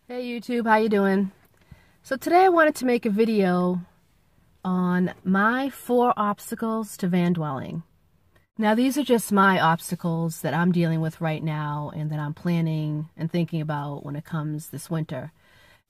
Hey YouTube, how you doing? So today I wanted to make a video on my 4 obstacles to van dwelling. Now these are just my obstacles that I'm dealing with right now and that I'm planning and thinking about when it comes this winter.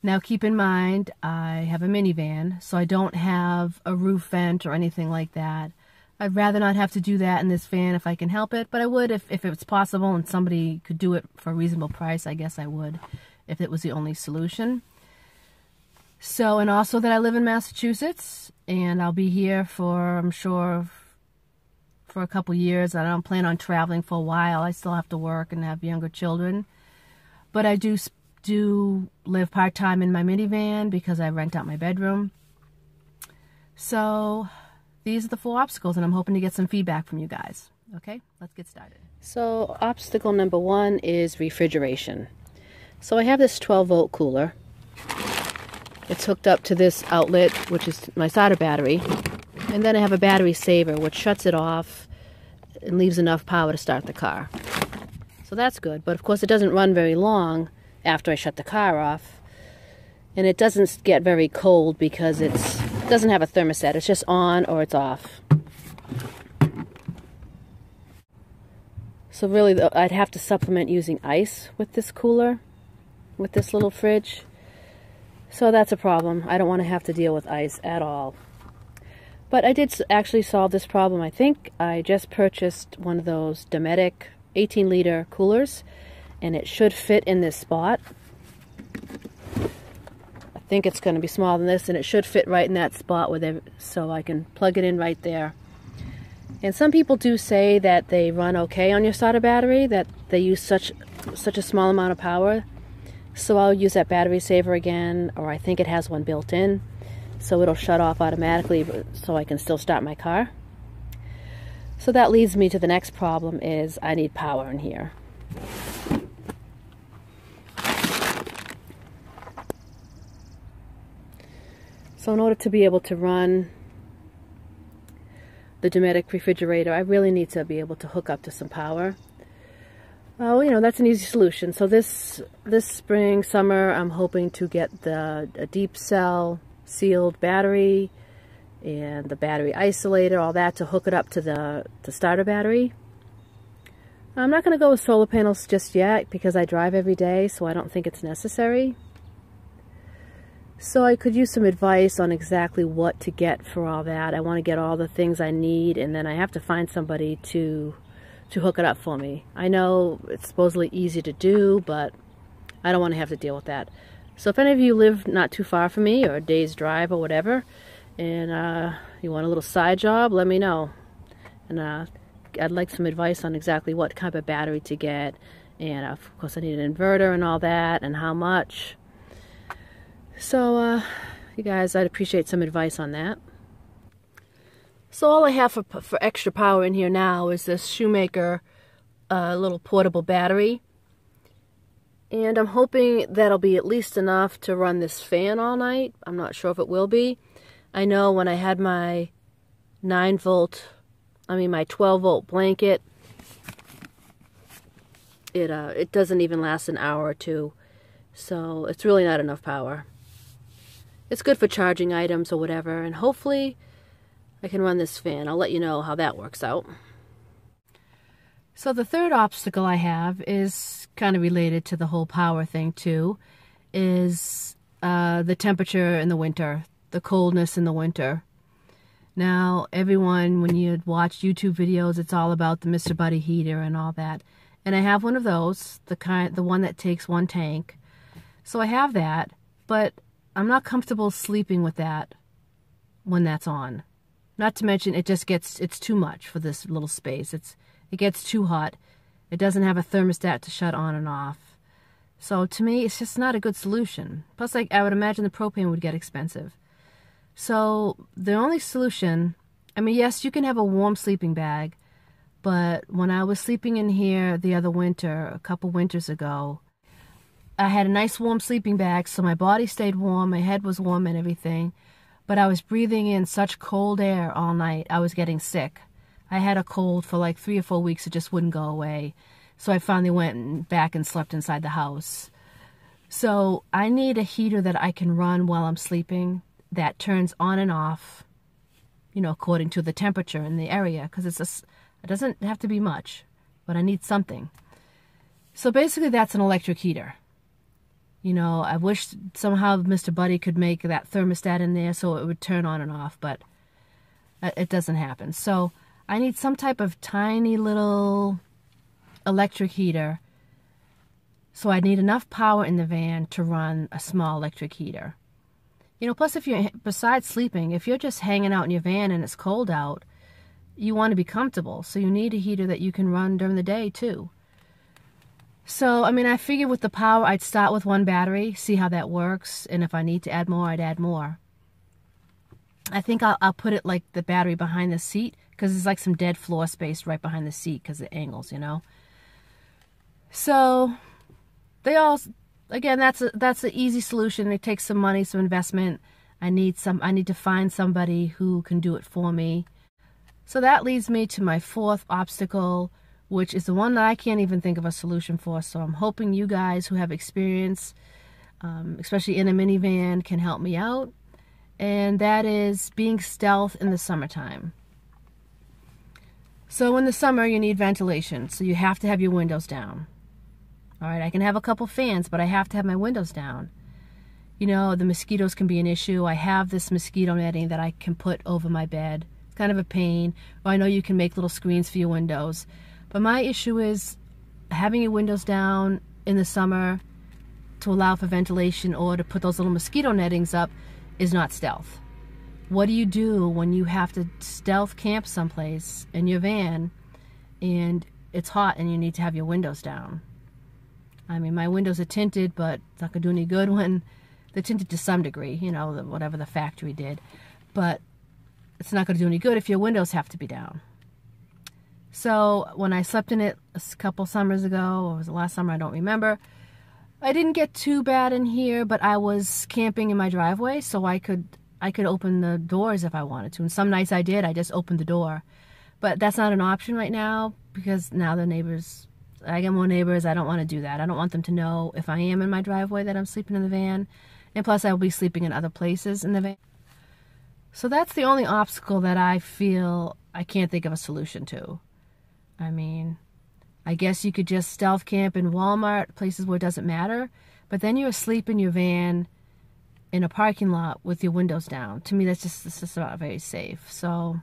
Now keep in mind I have a minivan, so I don't have a roof vent or anything like that. I'd rather not have to do that in this van if I can help it, but I would if it's possible and somebody could do it for a reasonable price. I guess I would, if it was the only solution. So, and also that I live in Massachusetts, and I'll be here for, I'm sure, for a couple years. I don't plan on traveling for a while. I still have to work and have younger children. But I do live part-time in my minivan because I rent out my bedroom. So, these are the 4 obstacles, and I'm hoping to get some feedback from you guys. Okay, let's get started. So, obstacle number 1 is refrigeration. So I have this 12-volt cooler. It's hooked up to this outlet, which is my starter battery. And then I have a battery saver, which shuts it off and leaves enough power to start the car. So that's good. But of course it doesn't run very long after I shut the car off. And it doesn't get very cold because it doesn't have a thermostat. It's just on or it's off. So really I'd have to supplement using ice with this cooler, with this little fridge. So that's a problem. I don't want to have to deal with ice at all. But I did actually solve this problem. I think I just purchased one of those Dometic 18-liter coolers, and it should fit in this spot. I think it's going to be smaller than this, and it should fit right in that spot so I can plug it in right there. And some people do say that they run okay on your starter battery, that they use such a small amount of power. So I'll use that battery saver again, or I think it has one built in, so it'll shut off automatically so I can still start my car. So that leads me to the next problem, is I need power in here. So in order to be able to run the Dometic refrigerator, I really need to be able to hook up to some power. Oh, you know, that's an easy solution. So this spring, summer, I'm hoping to get a deep cell sealed battery and the battery isolator, all that, to hook it up to the starter battery. I'm not going to go with solar panels just yet because I drive every day, so I don't think it's necessary. So I could use some advice on exactly what to get for all that. I want to get all the things I need, and then I have to find somebody to hook it up for me. I know it's supposedly easy to do, but I don't want to have to deal with that. So if any of you live not too far from me, or a day's drive or whatever, and you want a little side job, let me know. And I'd like some advice on exactly what kind of battery to get, and of course I need an inverter and all that, and how much. So you guys, I'd appreciate some advice on that. So all I have for extra power in here now is this Shoemaker little portable battery. And I'm hoping that'll be at least enough to run this fan all night. I'm not sure if it will be. I know when I had my 12-volt blanket, it doesn't even last an hour or two. So it's really not enough power. It's good for charging items or whatever, and hopefully I can run this fan. I'll let you know how that works out. So the third obstacle I have is kind of related to the whole power thing too, is the temperature in the winter, the coldness in the winter. Now everyone, when you watch YouTube videos, it's all about the Mr. Buddy heater and all that. And I have one of those, the one that takes 1 tank. So I have that, but I'm not comfortable sleeping with that when that's on. Not to mention it's too much for this little space. It gets too hot. It doesn't have a thermostat to shut on and off. So to me, it's just not a good solution. Plus, I would imagine the propane would get expensive. So the only solution, I mean, yes, you can have a warm sleeping bag, but when I was sleeping in here the other winter, a couple winters ago, I had a nice warm sleeping bag, so my body stayed warm, my head was warm and everything. But I was breathing in such cold air all night, I was getting sick. I had a cold for like 3 or 4 weeks, it just wouldn't go away. So I finally went back and slept inside the house. So I need a heater that I can run while I'm sleeping that turns on and off, you know, according to the temperature in the area, because it doesn't have to be much, but I need something. So basically that's an electric heater. You know, I wish somehow Mr. Buddy could make that thermostat in there so it would turn on and off, but it doesn't happen. So I need some type of tiny little electric heater. So I need enough power in the van to run a small electric heater. You know, plus if you're, besides sleeping, if you're just hanging out in your van and it's cold out, you want to be comfortable. So you need a heater that you can run during the day too. So, I mean, I figured with the power, I'd start with one battery, see how that works. And if I need to add more, I'd add more. I think I'll put it like the battery behind the seat, because there's like some dead floor space right behind the seat because of the angles, you know. So they all, again, that's an easy solution. It takes some money, some investment. I need to find somebody who can do it for me. So that leads me to my fourth obstacle, which is the one that I can't even think of a solution for. So I'm hoping you guys who have experience, especially in a minivan, can help me out. And that is being stealth in the summertime. So in the summer, you need ventilation. So you have to have your windows down. All right, I can have a couple fans, but I have to have my windows down. You know, the mosquitoes can be an issue. I have this mosquito netting that I can put over my bed. It's kind of a pain. Well, I know you can make little screens for your windows. But my issue is having your windows down in the summer to allow for ventilation or to put those little mosquito nettings up is not stealth. What do you do when you have to stealth camp someplace in your van and it's hot and you need to have your windows down? I mean, my windows are tinted, but it's not going to do any good when they're tinted to some degree, you know, whatever the factory did. But it's not going to do any good if your windows have to be down. So when I slept in it a couple summers ago, or was it last summer, I don't remember, I didn't get too bad in here, but I was camping in my driveway, so I could open the doors if I wanted to. And some nights I did, I just opened the door. But that's not an option right now, because now the neighbors, I get more neighbors, I don't want to do that. I don't want them to know if I am in my driveway that I'm sleeping in the van. And plus I will be sleeping in other places in the van. So that's the only obstacle that I feel I can't think of a solution to. I mean, I guess you could just stealth camp in Walmart, places where it doesn't matter, but then you're asleep in your van in a parking lot with your windows down. To me, that's just not very safe. So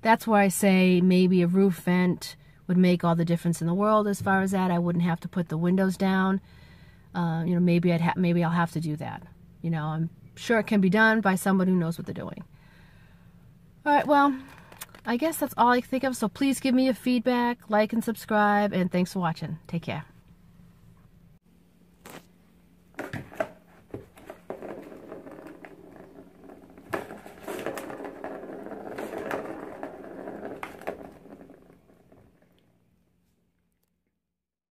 that's why I say maybe a roof vent would make all the difference in the world as far as that. I wouldn't have to put the windows down. You know, maybe I'll have to do that. You know, I'm sure it can be done by someone who knows what they're doing. All right, well, I guess that's all I can think of. So please give me your feedback, like and subscribe, and thanks for watching. Take care.